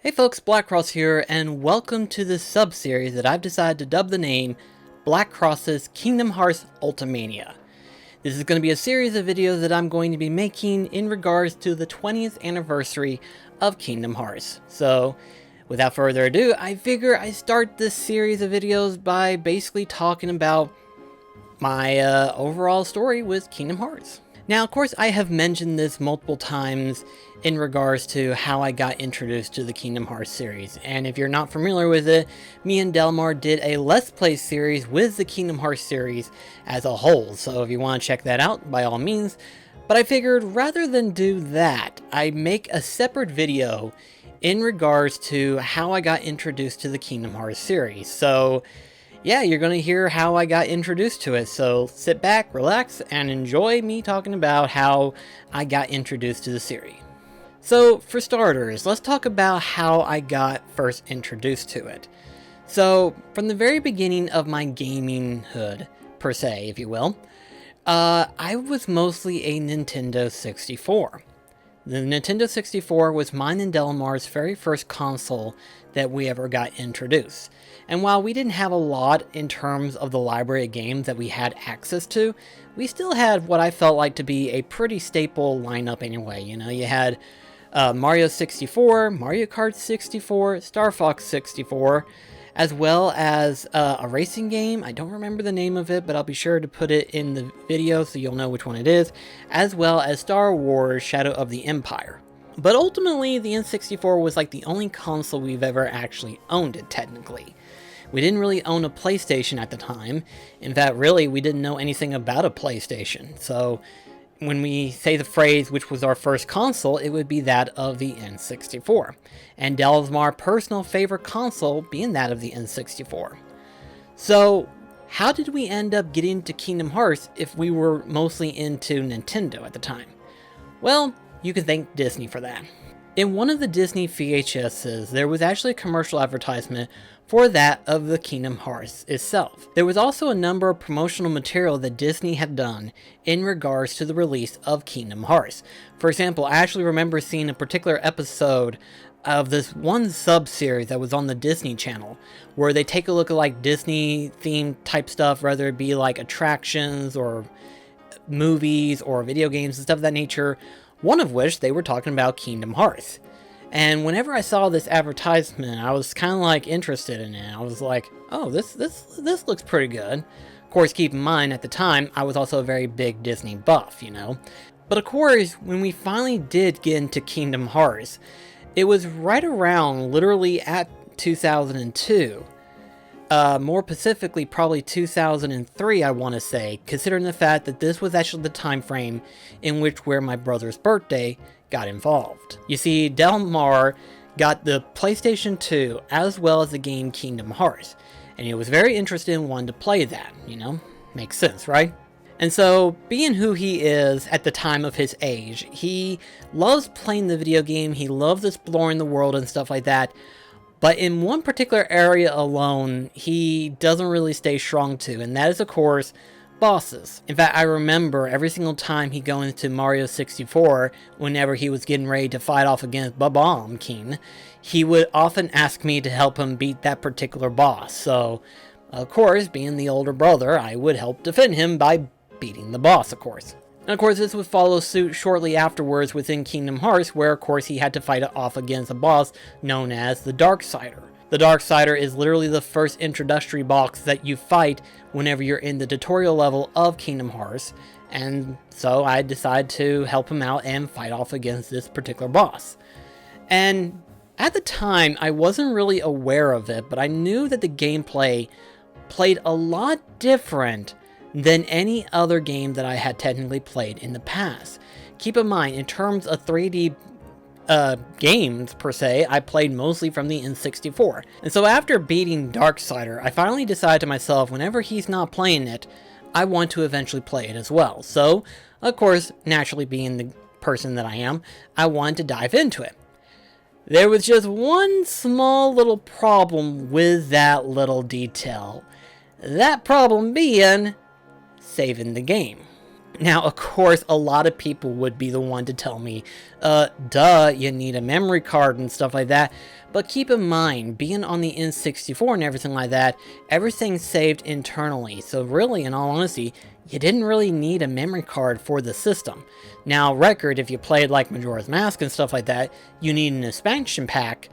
Hey folks, BlackCross here, and welcome to this sub-series that I've decided to dub the name BlackCross's Kingdom Hearts Ultimania. This is going to be a series of videos that I'm going to be making in regards to the 20th anniversary of Kingdom Hearts. So, without further ado, I figure I start this series of videos by basically talking about my overall story with Kingdom Hearts. Now, of course, I have mentioned this multiple times in regards to how I got introduced to the Kingdom Hearts series. And if you're not familiar with it, me and Delmar did a Let's Play series with the Kingdom Hearts series as a whole. So if you want to check that out, by all means. But I figured rather than do that, I make a separate video in regards to how I got introduced to the Kingdom Hearts series. So yeah, you're going to hear how I got introduced to it, so sit back, relax, and enjoy me talking about how I got introduced to the series. So, for starters, let's talk about how I got first introduced to it. So, from the very beginning of my gaming-hood, per se, if you will, I was mostly a Nintendo 64. The Nintendo 64 was mine and Delmar's very first console that we ever got introduced. And while we didn't have a lot in terms of the library of games that we had access to, we still had what I felt like to be a pretty staple lineup anyway. You know, you had Mario 64, Mario Kart 64, Star Fox 64, as well as a racing game. I don't remember the name of it, but I'll be sure to put it in the video so you'll know which one it is, as well as Star Wars Shadow of the Empire. But ultimately, the N64 was like the only console we've ever actually owned it, technically. We didn't really own a PlayStation at the time. In fact, really, we didn't know anything about a PlayStation. So, when we say the phrase, which was our first console, it would be that of the N64. And Delmar's personal favorite console being that of the N64. So, how did we end up getting to Kingdom Hearts if we were mostly into Nintendo at the time? Well, you can thank Disney for that. In one of the Disney VHSs, there was actually a commercial advertisement for that of the Kingdom Hearts itself. There was also a number of promotional material that Disney had done in regards to the release of Kingdom Hearts. For example, I actually remember seeing a particular episode of this one sub-series that was on the Disney Channel, where they take a look at like Disney themed type stuff, whether it be like attractions or movies or video games and stuff of that nature, one of which they were talking about Kingdom Hearts. And whenever I saw this advertisement, I was kind of like interested in it. I was like, oh, this looks pretty good. Of course, keep in mind, at the time, I was also a very big Disney buff, you know. But of course, when we finally did get into Kingdom Hearts, it was right around literally at 2002. More specifically, probably 2003, I want to say, considering the fact that this was actually the time frame in which where my brother's birthday got involved. You see, Delmar got the PlayStation 2 as well as the game Kingdom Hearts, and he was very interested and wanted to play that, you know? Makes sense, right? And so, being who he is at the time of his age, he loves playing the video game, he loves exploring the world and stuff like that, but in one particular area alone, he doesn't really stay strong to, and that is, of course, bosses. In fact, I remember every single time he go into Mario 64, whenever he was getting ready to fight off against Bob-omb King, he would often ask me to help him beat that particular boss. So, of course, being the older brother, I would help defend him by beating the boss, of course. And of course, this would follow suit shortly afterwards within Kingdom Hearts, where of course he had to fight off against a boss known as the Darksider. The Darksider is literally the first introductory boss that you fight whenever you're in the tutorial level of Kingdom Hearts, and so I decided to help him out and fight off against this particular boss. And at the time, I wasn't really aware of it, but I knew that the gameplay played a lot different than any other game that I had technically played in the past. Keep in mind, in terms of 3D games per se, I played mostly from the N64. And so after beating Darksider, I finally decided to myself, whenever he's not playing it, I want to eventually play it as well. So, of course, naturally being the person that I am, I wanted to dive into it. There was just one small little problem with that little detail. That problem being saving the game. Now, of course, a lot of people would be the one to tell me, duh, you need a memory card and stuff like that. But keep in mind, being on the N64 and everything like that, everything's saved internally. So really, in all honesty, you didn't really need a memory card for the system. Now, record, if you played like Majora's Mask and stuff like that, you need an expansion pack,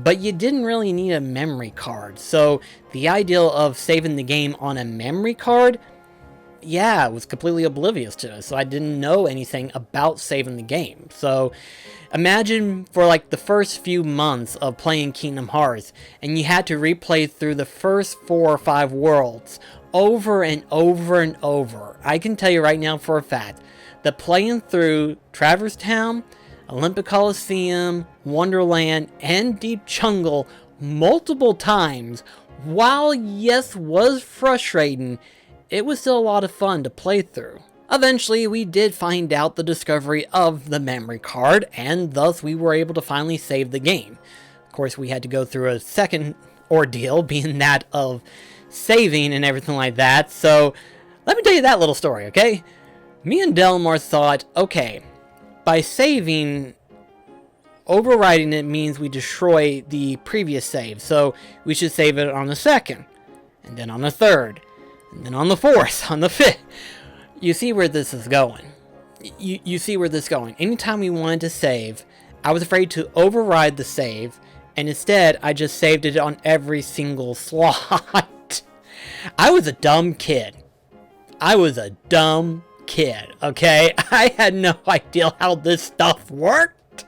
but you didn't really need a memory card. So the idea of saving the game on a memory card, yeah, I was completely oblivious to it, so I didn't know anything about saving the game. So imagine for like the first few months of playing Kingdom Hearts, and you had to replay through the first 4 or 5 worlds over and over and over. I can tell you right now for a fact that playing through Traverse Town, Olympic Coliseum, Wonderland, and Deep Jungle multiple times, while yes, was frustrating, it was still a lot of fun to play through. Eventually, we did find out the discovery of the memory card, and thus we were able to finally save the game. Of course, we had to go through a second ordeal, being that of saving and everything like that. So, let me tell you that little story, okay? Me and Delmar thought, okay, by saving, overriding it means we destroy the previous save. So, we should save it on the second, and then on the third, and then on the fourth, on the fifth. You see where this is going. You see where this is going. Anytime we wanted to save, I was afraid to override the save, and instead I just saved it on every single slot. I was a dumb kid. I was a dumb kid, okay? I had no idea how this stuff worked.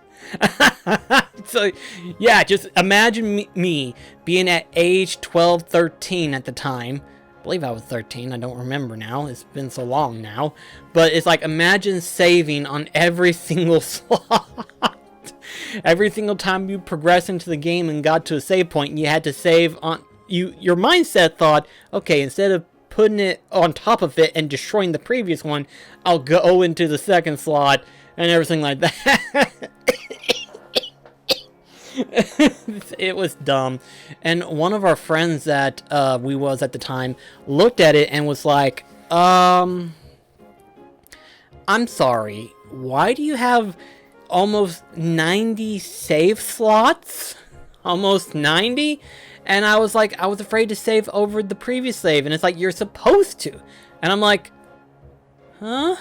So, yeah, just imagine me being at age 12, 13 at the time. I believe I was 13, I don't remember now, it's been so long now, but it's like, imagine saving on every single slot. Every single time you progress into the game and got to a save point, you had to save on, your mindset thought, okay, instead of putting it on top of it and destroying the previous one, I'll go into the second slot and everything like that. It was dumb. And one of our friends that we was at the time looked at it and was like, I'm sorry, why do you have almost 90 save slots? Almost 90? And I was like, I was afraid to save over the previous save, and it's like, you're supposed to. And I'm like, huh?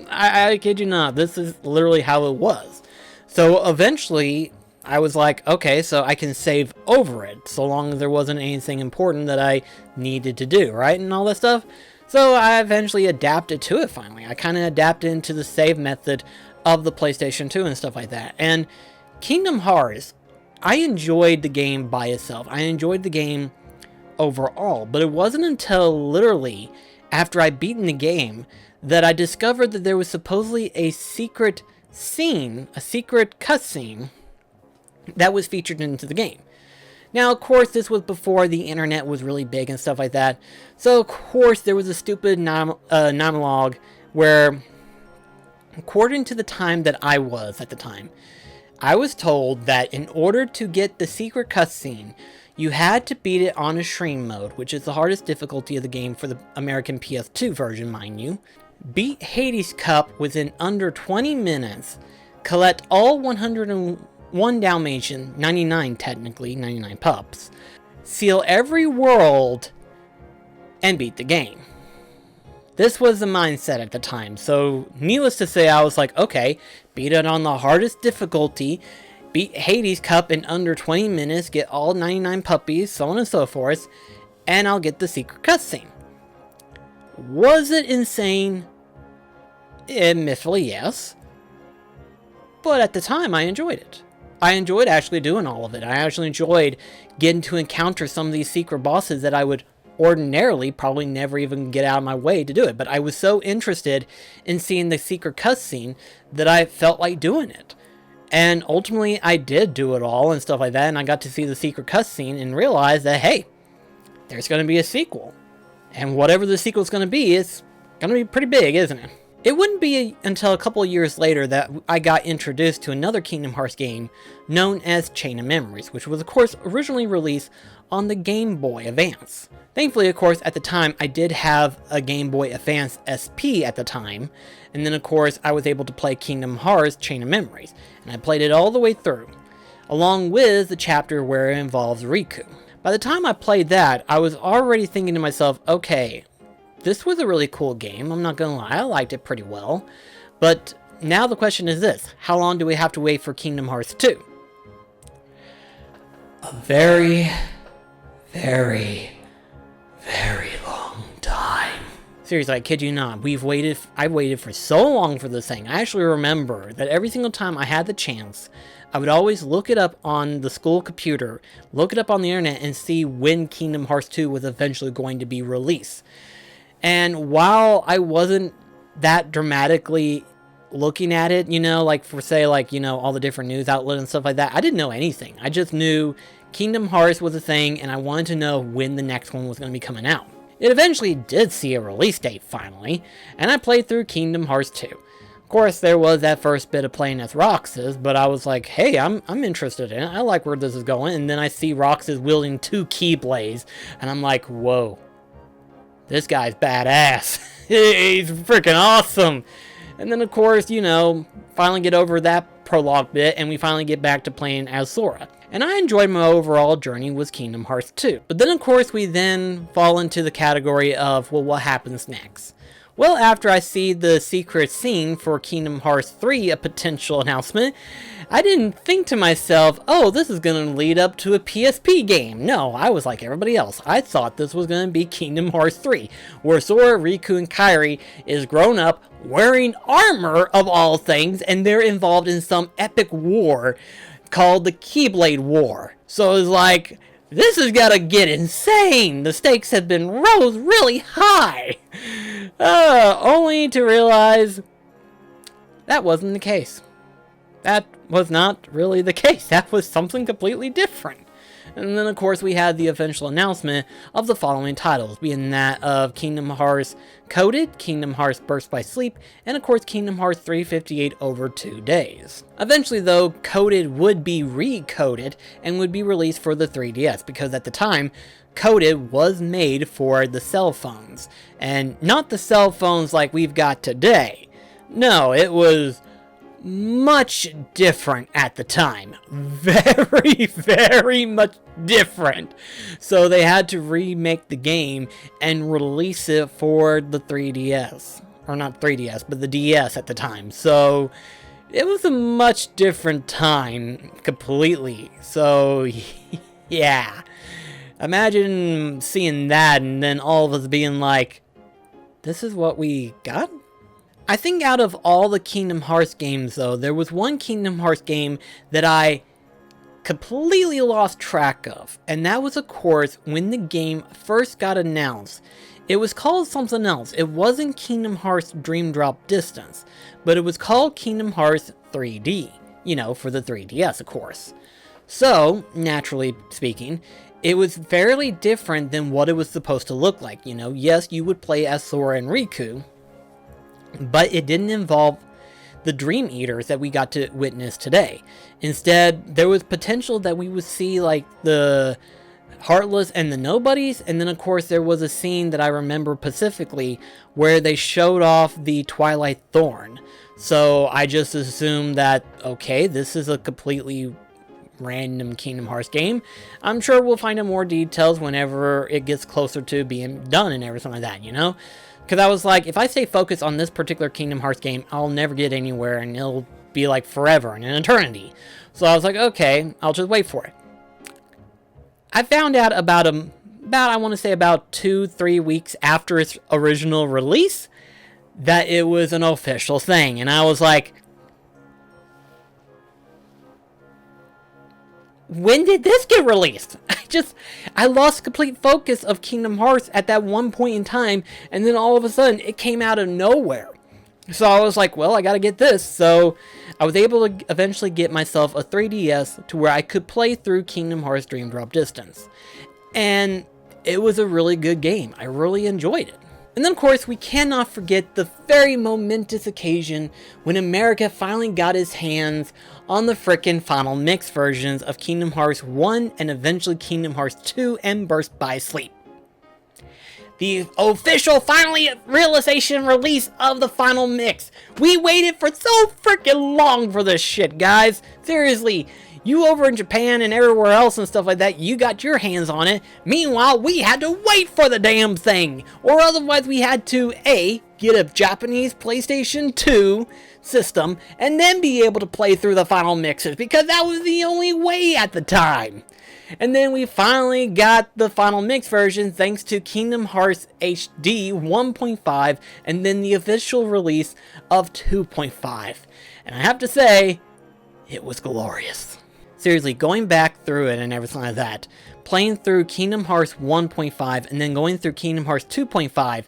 I kid you not, this is literally how it was. So eventually, I was like, okay, so I can save over it, so long as there wasn't anything important that I needed to do, right? And all that stuff. So I eventually adapted to it finally. I kind of adapted into the save method of the PlayStation 2 and stuff like that. And Kingdom Hearts, I enjoyed the game by itself. I enjoyed the game overall, but it wasn't until literally after I beaten the game that I discovered that there was supposedly a secret scene, a secret cutscene that was featured into the game. Now, of course, this was before the internet was really big and stuff like that. So, of course, there was a stupid monologue where, according to the time that I was at the time, I was told that in order to get the secret cutscene, you had to beat it on extreme mode, which is the hardest difficulty of the game for the American PS2 version, mind you. Beat Hades' Cup within under 20 minutes, collect all 101 Dalmatian, 99 technically, 99 pups, seal every world, and beat the game. This was the mindset at the time, so needless to say, I was like, okay, beat it on the hardest difficulty, beat Hades' Cup in under 20 minutes, get all 99 puppies, so on and so forth, and I'll get the secret cutscene. Was it insane? Admittedly, yes. But at the time, I enjoyed it. I enjoyed actually doing all of it. I actually enjoyed getting to encounter some of these secret bosses that I would ordinarily probably never even get out of my way to do it. But I was so interested in seeing the secret cutscene that I felt like doing it. And ultimately, I did do it all and stuff like that. And I got to see the secret cutscene and realized that, hey, there's going to be a sequel. And whatever the sequel is going to be, it's going to be pretty big, isn't it? It wouldn't be until a couple of years later that I got introduced to another Kingdom Hearts game known as Chain of Memories, which was of course originally released on the Game Boy Advance. Thankfully, of course, at the time I did have a Game Boy Advance SP at the time, and then of course I was able to play Kingdom Hearts Chain of Memories, and I played it all the way through, along with the chapter where it involves Riku. By the time I played that, I was already thinking to myself, okay, this was a really cool game, I'm not gonna lie, I liked it pretty well. But now the question is this, how long do we have to wait for Kingdom Hearts 2? A very, very long time. Seriously, I kid you not, I've waited for so long for this thing. I actually remember that every single time I had the chance, I would always look it up on the school computer, look it up on the internet, and see when Kingdom Hearts 2 was eventually going to be released. And while I wasn't that dramatically looking at it, you know, like for say like, you know, all the different news outlets and stuff like that, I didn't know anything. I just knew Kingdom Hearts was a thing and I wanted to know when the next one was going to be coming out. It eventually did see a release date finally, and I played through Kingdom Hearts 2. Of course, there was that first bit of playing as Roxas, but I was like, hey, I'm interested in it. I like where this is going. And then I see Roxas wielding 2 Keyblades, and I'm like, whoa. This guy's badass. He's freaking awesome. And then, of course, you know, finally get over that prologue bit, and we finally get back to playing as Sora. And I enjoyed my overall journey with Kingdom Hearts 2. But then, of course, we then fall into the category of, well, what happens next? Well, after I see the secret scene for Kingdom Hearts 3, a potential announcement, I didn't think to myself, oh, this is going to lead up to a PSP game. No, I was like everybody else. I thought this was going to be Kingdom Hearts 3, where Sora, Riku, and Kairi is grown up, wearing armor of all things, and they're involved in some epic war called the Keyblade War. So it's like, this has got to get insane. The stakes have been rose really high. Only to realize that wasn't the case. That was not really the case. That was something completely different. And then, of course, we had the eventual announcement of the following titles, being that of Kingdom Hearts Coded, Kingdom Hearts Burst by Sleep, and, of course, Kingdom Hearts 358 over 2 days. Eventually, though, Coded would be recoded and would be released for the 3DS, because at the time, Coded was made for the cell phones. And not the cell phones like we've got today. No, it was much different at the time. Very much different. So they had to remake the game and release it for the 3DS. Or not 3DS, but the DS at the time. So it was a much different time completely. So yeah. Imagine seeing that and then all of us being like, this is what we got? I think out of all the Kingdom Hearts games, though, there was one Kingdom Hearts game that I completely lost track of. And that was, of course, when the game first got announced. It was called something else. It wasn't Kingdom Hearts Dream Drop Distance, but it was called Kingdom Hearts 3D. You know, for the 3DS, of course. So, naturally speaking, it was fairly different than what it was supposed to look like. You know, yes, you would play as Sora and Riku, but it didn't involve the Dream Eaters that we got to witness today. Instead, there was potential that we would see like the Heartless and the Nobodies, and then of course there was a scene that I remember specifically where they showed off the Twilight Thorn. So I just assumed that, okay, this is a completely random Kingdom Hearts game. I'm sure we'll find out more details whenever it gets closer to being done and everything like that, you know? Because I was like, if I stay focused on this particular Kingdom Hearts game, I'll never get anywhere and it'll be like forever and an eternity. So I was like, okay, I'll just wait for it. I found out about I want to say about 2-3 weeks after its original release that it was an official thing. And I was like, when did this get released? I lost complete focus of Kingdom Hearts at that one point in time, and then all of a sudden, it came out of nowhere. So I was like, well, I gotta get this. So I was able to eventually get myself a 3DS to where I could play through Kingdom Hearts Dream Drop Distance. And it was a really good game. I really enjoyed it. And then of course we cannot forget the very momentous occasion when America finally got his hands on the frickin' final mix versions of Kingdom Hearts 1 and eventually Kingdom Hearts 2 and Burst by Sleep. The official finally realization release of the final mix. We waited for so freaking long for this shit, guys. Seriously, you over in Japan and everywhere else and stuff like that, you got your hands on it. Meanwhile, we had to wait for the damn thing. Or otherwise we had to, A, get a Japanese PlayStation 2 system and then be able to play through the final mixes because that was the only way at the time. And then we finally got the final mix version thanks to Kingdom Hearts HD 1.5 and then the official release of 2.5. And I have to say, it was glorious. Seriously, going back through it and everything like that, playing through Kingdom Hearts 1.5 and then going through Kingdom Hearts 2.5,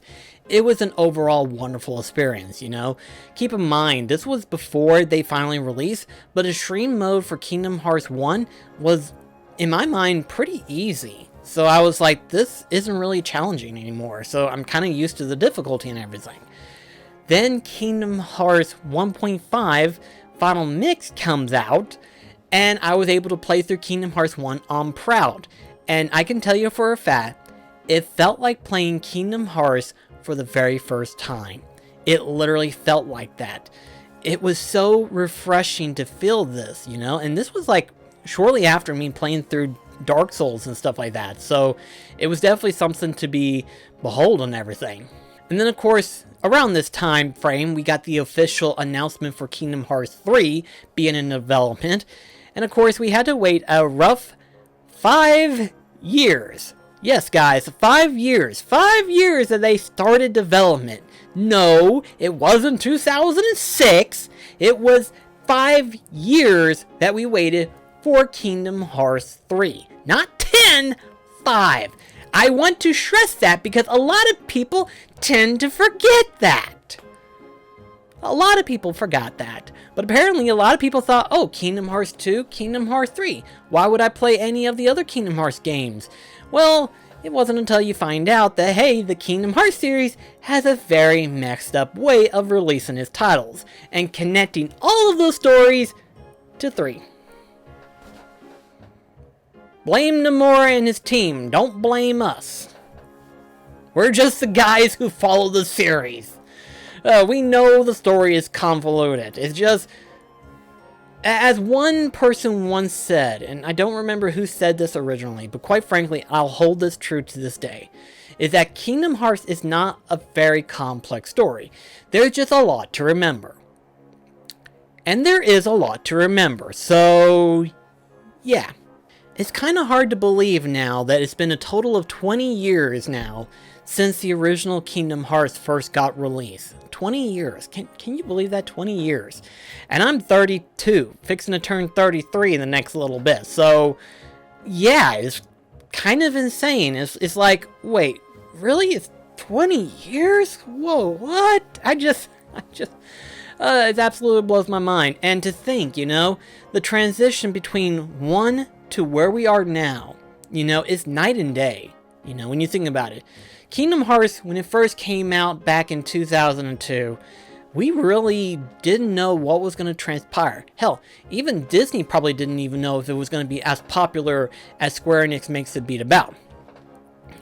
it was an overall wonderful experience, you know? Keep in mind, this was before they finally released, but extreme mode for Kingdom Hearts 1 was, in my mind, pretty easy. So I was like, this isn't really challenging anymore, so I'm kind of used to the difficulty and everything. Then Kingdom Hearts 1.5 Final Mix comes out, and I was able to play through Kingdom Hearts 1 on Proud. And I can tell you for a fact, it felt like playing Kingdom Hearts for the very first time. It literally felt like that. It was so refreshing to feel this, you know? And this was like shortly after me playing through Dark Souls and stuff like that. So it was definitely something to be behold and everything. And then of course, around this time frame, we got the official announcement for Kingdom Hearts 3 being in development. And of course, we had to wait a rough 5 years. Yes, guys, 5 years. 5 years that they started development. No, it wasn't 2006. It was 5 years that we waited for Kingdom Hearts 3. Not 10, 5. I want to stress that because a lot of people tend to forget that. A lot of people forgot that. But apparently a lot of people thought, oh, Kingdom Hearts 2, Kingdom Hearts 3. Why would I play any of the other Kingdom Hearts games? Well, it wasn't until you find out that, hey, the Kingdom Hearts series has a very messed up way of releasing its titles and connecting all of those stories to 3. Blame Nomura and his team, don't blame us. We're just the guys who follow the series. We know the story is convoluted. It's just, as one person once said, and I don't remember who said this originally, but quite frankly, I'll hold this true to this day, is that Kingdom Hearts is not a very complex story. There's just a lot to remember. And there is a lot to remember, so yeah. It's kind of hard to believe now that it's been a total of 20 years now since the original Kingdom Hearts first got released. 20 years. Can you believe that? 20 years. And I'm 32, fixing to turn 33 in the next little bit. So, yeah, it's kind of insane. It's like, wait, really? It's 20 years? Whoa, what? It absolutely blows my mind. And to think, you know, the transition between 1 to where we are now, you know, is night and day, you know, when you think about it. Kingdom Hearts, when it first came out back in 2002, we really didn't know what was going to transpire. Hell, even Disney probably didn't even know if it was going to be as popular as Square Enix makes it beat about.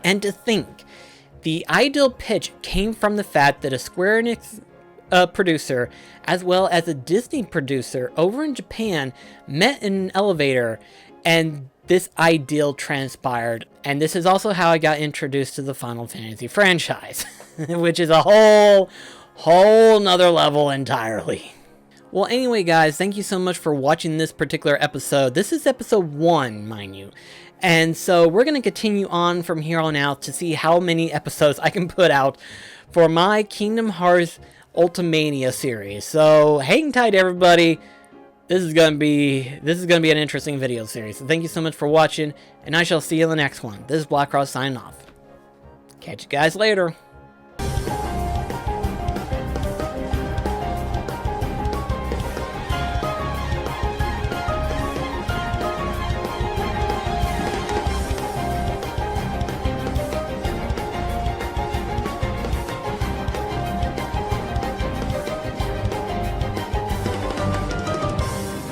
And to think, the ideal pitch came from the fact that a Square Enix producer, as well as a Disney producer over in Japan, met in an elevator, and this ideal transpired. And this is also how I got introduced to the Final Fantasy franchise, which is a whole nother level entirely. Well, anyway, guys, thank you so much for watching this particular episode. This is episode 1, mind you. And so we're going to continue on from here on out to see how many episodes I can put out for my Kingdom Hearts Ultimania series. So hang tight, everybody. This is gonna be an interesting video series. So thank you so much for watching, and I shall see you in the next one. This is BlackCross signing off. Catch you guys later.